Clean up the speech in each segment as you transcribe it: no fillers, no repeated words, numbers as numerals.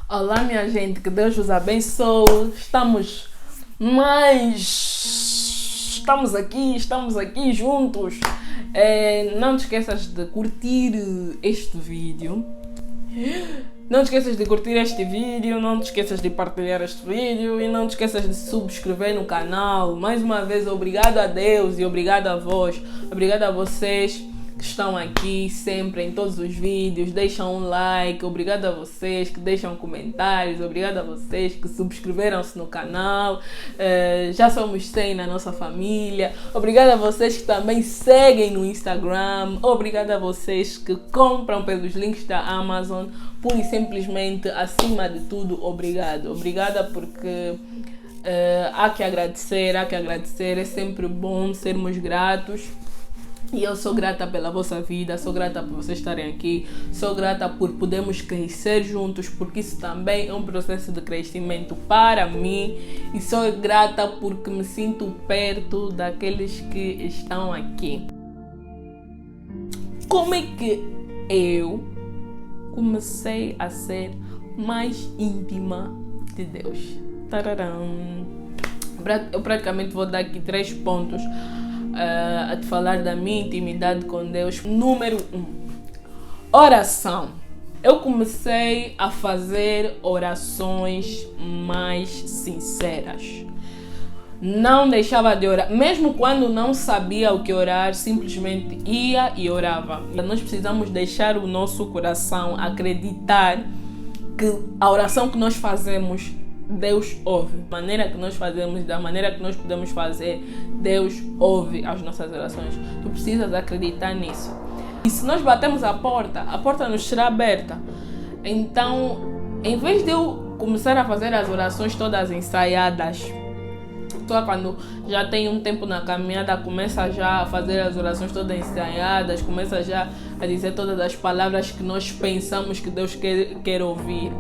Olá, minha gente, que Deus os abençoe. Estamos aqui juntos. Não te esqueças de curtir este vídeo. Não te esqueças de curtir este vídeo, não te esqueças de partilhar este vídeo e não te esqueças de subscrever no canal. Mais uma vez, obrigado a Deus e obrigado a vós, obrigado a vocês que estão aqui sempre em todos os vídeos, deixam um like, obrigado a vocês que deixam comentários, obrigado a vocês que subscreveram-se no canal, já somos 100 na nossa família, obrigado a vocês que também seguem no Instagram, obrigado a vocês que compram pelos links da Amazon, pura e simplesmente, acima de tudo, obrigada porque há que agradecer, é sempre bom sermos gratos. E eu sou grata pela vossa vida, sou grata por vocês estarem aqui, sou grata por podermos crescer juntos, porque isso também é um processo de crescimento para mim, e sou grata porque me sinto perto daqueles que estão aqui. Como é que eu comecei a ser mais íntima de Deus? Tararam. Eu praticamente vou dar aqui 3 pontos a te falar da minha intimidade com Deus. Número 1, oração. Eu comecei a fazer orações mais sinceras. Não deixava de orar, mesmo quando não sabia o que orar, simplesmente ia e orava. Nós precisamos deixar o nosso coração acreditar que a oração que nós fazemos, Deus ouve. Da maneira que nós fazemos, da maneira que nós podemos fazer, Deus ouve as nossas orações. Tu precisas acreditar nisso. E se nós batemos a porta nos será aberta. Então, em vez de eu começar a fazer as orações todas ensaiadas, só quando já tem um tempo na caminhada, começa já a fazer as orações todas ensaiadas, começa já a dizer todas as palavras que nós pensamos que Deus quer ouvir.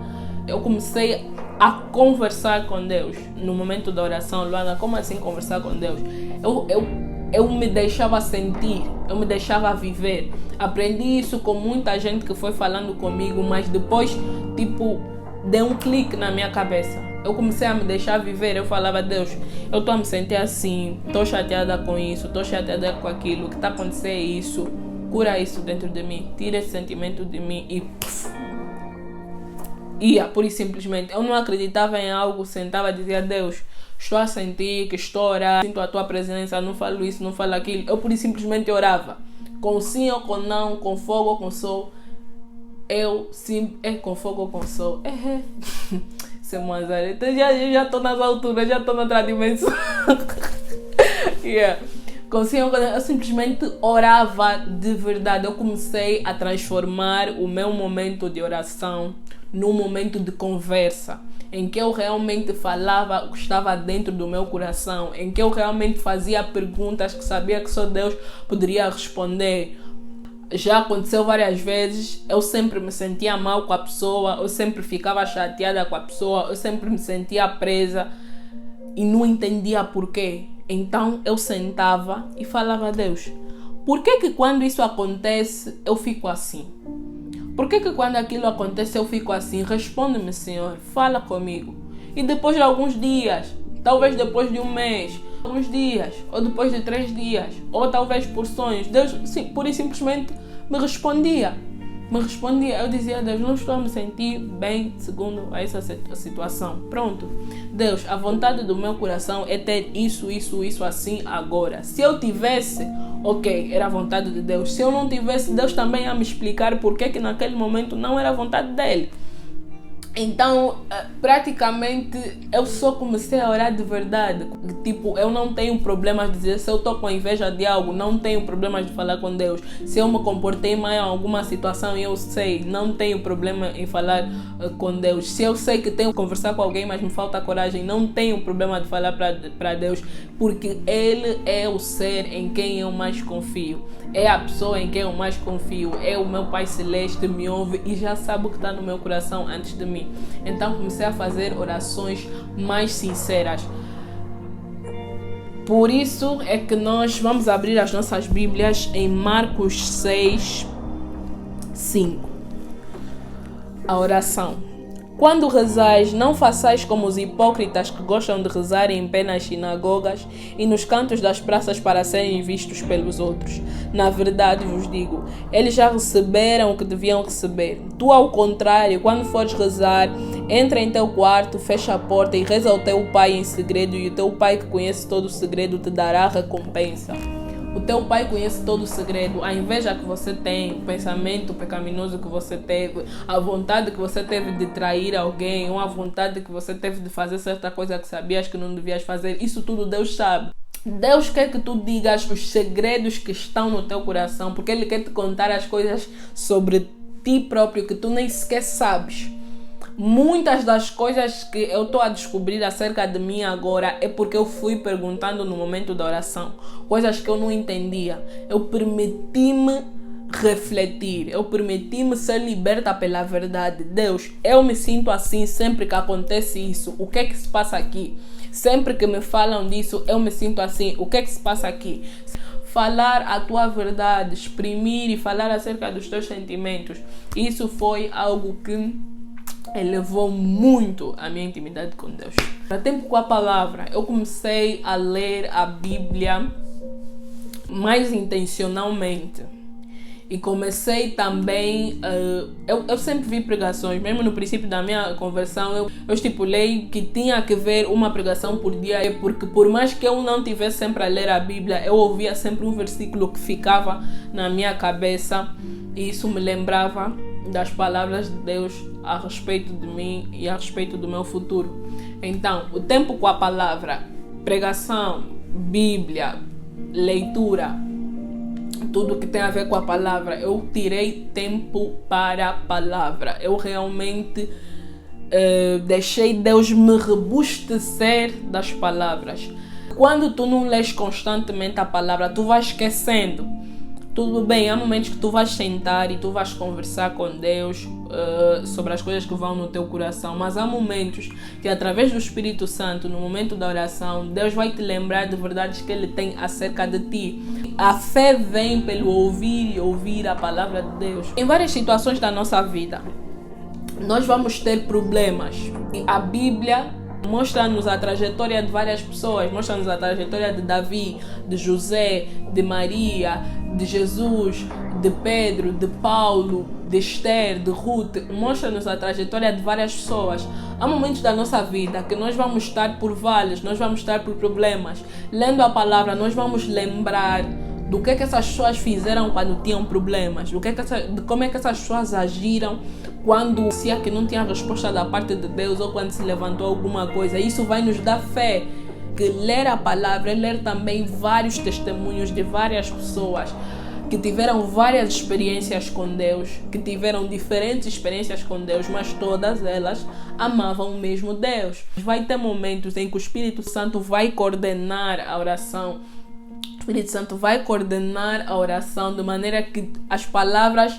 Eu comecei a conversar com Deus no momento da oração. Luana, como assim conversar com Deus? Eu me deixava sentir, eu me deixava viver. Aprendi isso com muita gente que foi falando comigo, mas depois, deu um clique na minha cabeça. Eu comecei a me deixar viver. Eu falava, Deus, eu estou a me sentir assim, estou chateada com isso, estou chateada com aquilo, o que está acontecendo é isso. Cura isso dentro de mim, tira esse sentimento de mim e ia, pura e simplesmente. Eu não acreditava em algo, sentava e dizia, Deus, estou a sentir que estou a orar, sinto a tua presença, não falo isso, não falo aquilo. Eu pura e simplesmente orava, com sim ou com não, com fogo ou com sol. Eu sim, com fogo ou com sol. Então já estou nas alturas, já estou na outra dimensão. Yeah. Eu simplesmente orava de verdade. Eu comecei a transformar o meu momento de oração num momento de conversa, em que eu realmente falava o que estava dentro do meu coração, em que eu realmente fazia perguntas que sabia que só Deus poderia responder. Já aconteceu várias vezes, eu sempre me sentia mal com a pessoa, eu sempre ficava chateada com a pessoa, eu sempre me sentia presa e não entendia porquê. Então eu sentava e falava a Deus, por que quando isso acontece eu fico assim? Por que quando aquilo acontece eu fico assim? Responde-me, Senhor, fala comigo. E depois de alguns dias, talvez depois de um mês, alguns dias, ou depois de 3 dias, ou talvez por sonhos, Deus pura e simplesmente me respondia. Eu dizia, Deus, não estou a me sentir bem segundo essa situação. Pronto. Deus, a vontade do meu coração é ter isso assim agora. Se eu tivesse, ok, era a vontade de Deus. Se eu não tivesse, Deus também ia me explicar por que naquele momento não era a vontade dele. Então, praticamente, eu só comecei a orar de verdade. Eu não tenho problemas de dizer, se eu estou com inveja de algo, não tenho problemas de falar com Deus. Se eu me comportei mal em alguma situação, eu sei, não tenho problema em falar com Deus. Se eu sei que tenho que conversar com alguém, mas me falta coragem, não tenho problema de falar para Deus, porque Ele é o ser em quem eu mais confio. É a pessoa em quem eu mais confio. É o meu Pai Celeste, me ouve e já sabe o que está no meu coração antes de mim. Então comecei a fazer orações mais sinceras. Por isso é que nós vamos abrir as nossas Bíblias em Marcos 6, 5. A oração. Quando rezais, não façais como os hipócritas que gostam de rezar em pé nas sinagogas e nos cantos das praças para serem vistos pelos outros. Na verdade vos digo, eles já receberam o que deviam receber. Tu, ao contrário, quando fores rezar, entra em teu quarto, fecha a porta e reza ao teu pai em segredo, e o teu pai, que conhece todo o segredo, te dará recompensa. O teu pai conhece todo o segredo, a inveja que você tem, o pensamento pecaminoso que você teve, a vontade que você teve de trair alguém, ou a vontade que você teve de fazer certa coisa que sabias que não devias fazer. Isso tudo Deus sabe. Deus quer que tu digas os segredos que estão no teu coração, porque Ele quer te contar as coisas sobre ti próprio que tu nem sequer sabes. Muitas das coisas que eu estou a descobrir acerca de mim agora é porque eu fui perguntando no momento da oração. Coisas que eu não entendia. Eu permiti-me refletir. Eu permiti-me ser liberta pela verdade. Deus, eu me sinto assim sempre que acontece isso. O que é que se passa aqui? Sempre que me falam disso, eu me sinto assim. O que é que se passa aqui? Falar a tua verdade, exprimir e falar acerca dos teus sentimentos. Isso foi algo que elevou muito a minha intimidade com Deus. No tempo com a palavra, eu comecei a ler a Bíblia mais intencionalmente. E comecei também, eu sempre vi pregações, mesmo no princípio da minha conversão, eu estipulei que tinha que ver uma pregação por dia, porque por mais que eu não tivesse sempre a ler a Bíblia, eu ouvia sempre um versículo que ficava na minha cabeça, e isso me lembrava das palavras de Deus a respeito de mim e a respeito do meu futuro. Então, o tempo com a palavra, pregação, Bíblia, leitura, tudo que tem a ver com a palavra, eu tirei tempo para a palavra. Eu realmente deixei Deus me robustecer das palavras. Quando tu não lês constantemente a palavra, tu vais esquecendo. Tudo bem, há momentos que tu vais sentar e tu vais conversar com Deus sobre as coisas que vão no teu coração, mas há momentos que, através do Espírito Santo, no momento da oração, Deus vai te lembrar de verdades que Ele tem acerca de ti. A fé vem pelo ouvir e ouvir a palavra de Deus. Em várias situações da nossa vida, nós vamos ter problemas. E a Bíblia mostra-nos a trajetória de várias pessoas, mostra-nos a trajetória de Davi, de José, de Maria, de Jesus, de Pedro, de Paulo, de Esther, de Ruth. Mostra-nos a trajetória de várias pessoas. Há momentos da nossa vida que nós vamos estar por vales, nós vamos estar por problemas. Lendo a palavra, nós vamos lembrar do que essas pessoas fizeram quando tinham problemas, de como é que essas pessoas agiram quando se que não tinha resposta da parte de Deus ou quando se levantou alguma coisa. Isso vai nos dar fé. Que ler a palavra é ler também vários testemunhos de várias pessoas que tiveram várias experiências com Deus, que tiveram diferentes experiências com Deus, mas todas elas amavam o mesmo Deus. Vai ter momentos em que o Espírito Santo vai coordenar a oração. O Espírito Santo vai coordenar a oração de maneira que as palavras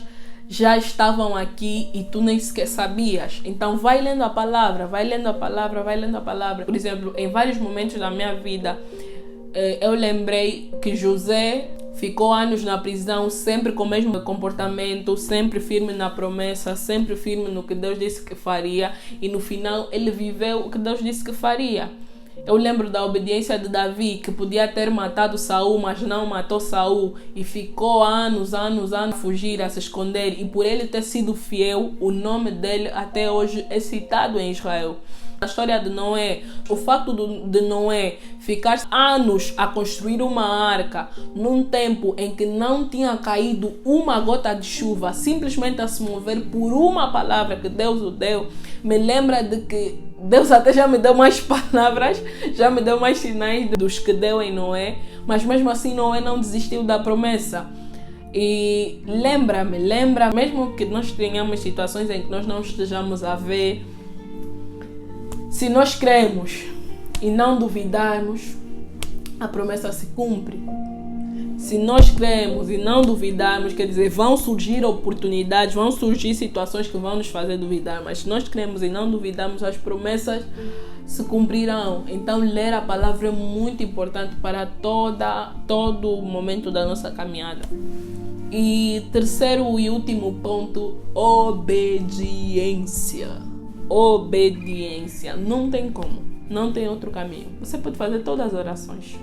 já estavam aqui e tu nem sequer sabias. Então vai lendo a palavra, vai lendo a palavra, vai lendo a palavra. Por exemplo, em vários momentos da minha vida, eu lembrei que José ficou anos na prisão, sempre com o mesmo comportamento, sempre firme na promessa, sempre firme no que Deus disse que faria, e no final ele viveu o que Deus disse que faria. Eu lembro da obediência de Davi, que podia ter matado Saul, mas não matou Saul, e ficou anos a fugir, a se esconder, e por ele ter sido fiel, o nome dele até hoje é citado em Israel. A história de Noé, o fato de Noé ficar anos a construir uma arca num tempo em que não tinha caído uma gota de chuva, simplesmente a se mover por uma palavra que Deus o deu, me lembra de que Deus até já me deu mais palavras, já me deu mais sinais dos que deu em Noé, mas mesmo assim Noé não desistiu da promessa. E lembra, mesmo que nós tenhamos situações em que nós não estejamos a ver, se nós cremos e não duvidarmos, a promessa se cumpre. Se nós cremos e não duvidarmos, quer dizer, vão surgir oportunidades, vão surgir situações que vão nos fazer duvidar, mas se nós cremos e não duvidarmos, as promessas se cumprirão. Então, ler a palavra é muito importante para todo o momento da nossa caminhada. E terceiro e último ponto, obediência. obediência. Não tem como. Não tem outro caminho. Você pode fazer todas as orações.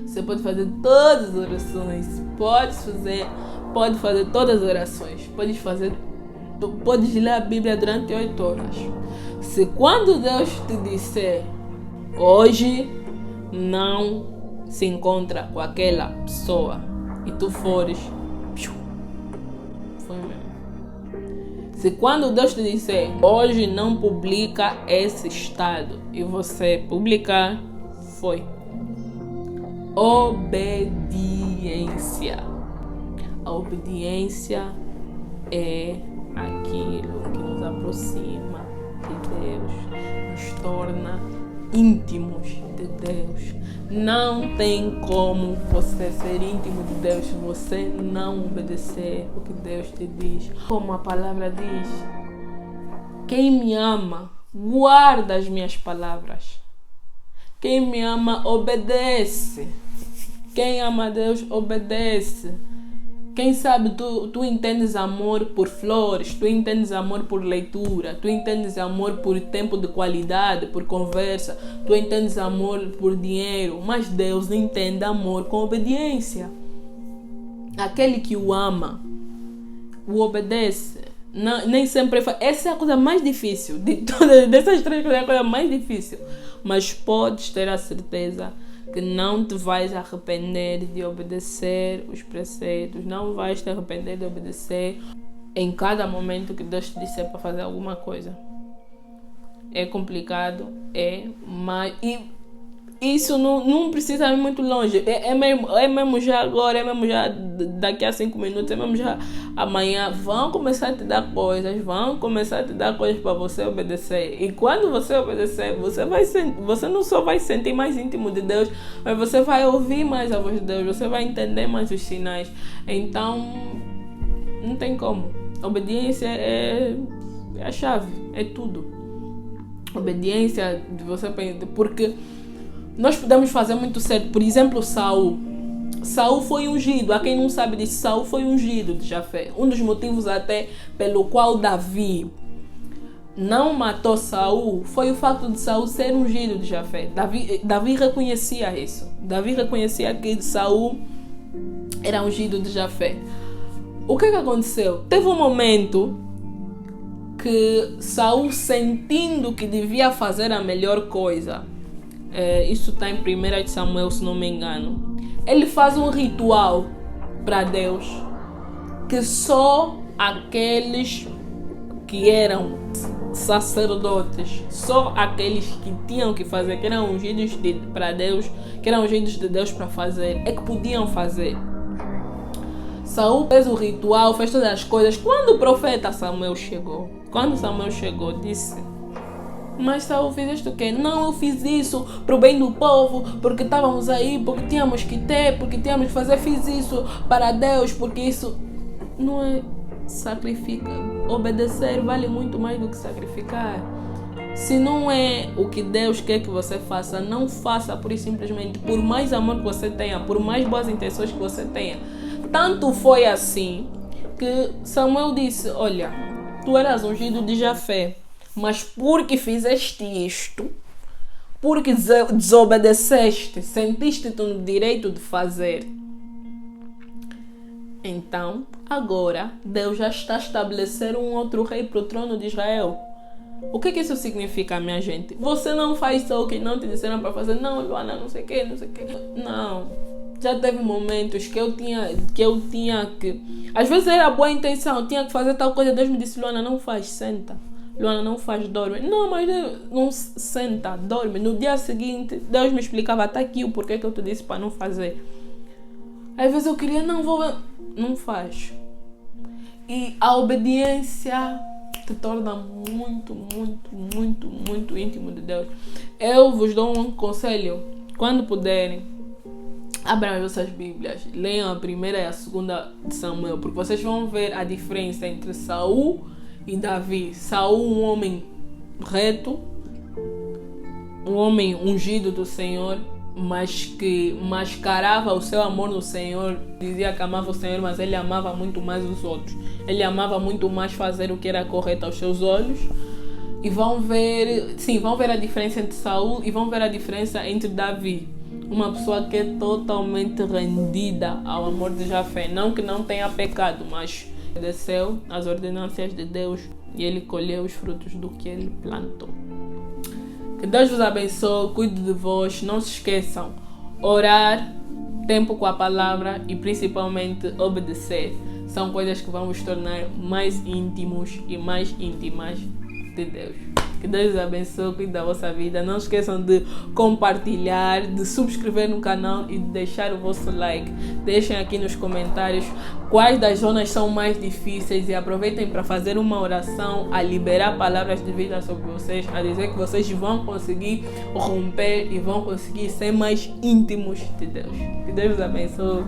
Você pode fazer todas as orações. Pode fazer todas as orações. Podes ler a Bíblia durante 8 horas. Se quando Deus te disser, hoje não se encontra com aquela pessoa, e tu fores, foi mesmo. Se quando Deus te disser, hoje não publica esse estado, e você publicar, foi. Obediência. A obediência é aquilo que nos aproxima de Deus, nos torna íntimos de Deus. Não tem como você ser íntimo de Deus se você não obedecer o que Deus te diz. Como a palavra diz, quem me ama, guarda as minhas palavras. Quem me ama, obedece. Quem ama a Deus, obedece. Quem sabe tu entendes amor por flores, tu entendes amor por leitura, tu entendes amor por tempo de qualidade, por conversa, tu entendes amor por dinheiro, mas Deus entende amor com obediência. Aquele que o ama, o obedece. Não, nem sempre faz. Essa é a coisa mais difícil. De todas dessas 3 coisas é a coisa mais difícil. Mas podes ter a certeza que não te vais arrepender de obedecer os preceitos. Não vais te arrepender de obedecer em cada momento que Deus te disser para fazer alguma coisa. É complicado, mas... Isso não precisa ir muito longe. É mesmo já agora, é mesmo já daqui a 5 minutos, é mesmo já amanhã. Vão começar a te dar coisas, para você obedecer. E quando você obedecer, você não só vai sentir mais íntimo de Deus, mas você vai ouvir mais a voz de Deus, você vai entender mais os sinais. Então, não tem como. Obediência é a chave, é tudo. Obediência de você, porque nós podemos fazer muito certo. Por exemplo, Saul foi ungido. A quem não sabe disso, Saul foi ungido de Jafé. Um dos motivos até pelo qual Davi não matou Saul foi o fato de Saul ser ungido de Jafé. Davi reconhecia isso. Davi reconhecia que Saul era ungido de Jafé. O que aconteceu? Teve um momento que Saul, sentindo que devia fazer a melhor coisa, isso está em 1 Samuel, se não me engano, ele faz um ritual para Deus que só aqueles que eram sacerdotes, só aqueles que tinham que fazer, que eram ungidos para Deus, que eram ungidos de Deus para fazer, é que podiam fazer. Saul fez o ritual, fez todas as coisas. Quando o profeta Samuel chegou, disse: mas Saul, fizeste o quê? Não, eu fiz isso pro bem do povo, porque estávamos aí, porque tínhamos que ter, porque tínhamos que fazer, fiz isso para Deus, porque isso não é sacrificar. Obedecer vale muito mais do que sacrificar. Se não é o que Deus quer que você faça, não faça pura e simplesmente, por mais amor que você tenha, por mais boas intenções que você tenha. Tanto foi assim que Samuel disse: olha, tu eras ungido de Jafé, mas porque fizeste isto, porque desobedeceste, sentiste-te no direito de fazer, então agora Deus já está a estabelecer um outro rei para o trono de Israel. O que isso significa, minha gente? Você não faz só o que não te disseram para fazer. Não, Luana, não sei o que. Não. Já teve momentos que eu tinha que... Às vezes era boa intenção, eu tinha que fazer tal coisa. Deus me disse: Luana, não faz, senta. Luana, não faz, dorme. Não, mas não, senta, dorme. No dia seguinte, Deus me explicava: está aqui o porquê que eu te disse para não fazer. Às vezes eu queria: não faz. E a obediência te torna muito, muito, muito, muito íntimo de Deus. Eu vos dou um conselho: quando puderem, abram as vossas Bíblias, leiam a 1ª e a 2ª de Samuel, porque vocês vão ver a diferença entre Saul e Davi. Saul, um homem reto, um homem ungido do Senhor, mas que mascarava o seu amor no Senhor, dizia que amava o Senhor, mas ele amava muito mais os outros. Ele amava muito mais fazer o que era correto aos seus olhos e vão ver a diferença entre Saul e vão ver a diferença entre Davi. Uma pessoa que é totalmente rendida ao amor de Jafé. Não que não tenha pecado, mas obedeceu às ordenâncias de Deus e ele colheu os frutos do que ele plantou. Que Deus vos abençoe, cuide de vós, não se esqueçam, orar, tempo com a palavra e principalmente obedecer. São coisas que vão vos tornar mais íntimos e mais íntimas de Deus. Que Deus os abençoe, cuide da vossa vida. Não esqueçam de compartilhar, de subscrever no canal e de deixar o vosso like. Deixem aqui nos comentários quais das zonas são mais difíceis e aproveitem para fazer uma oração, a liberar palavras de vida sobre vocês, a dizer que vocês vão conseguir romper e vão conseguir ser mais íntimos de Deus. Que Deus os abençoe.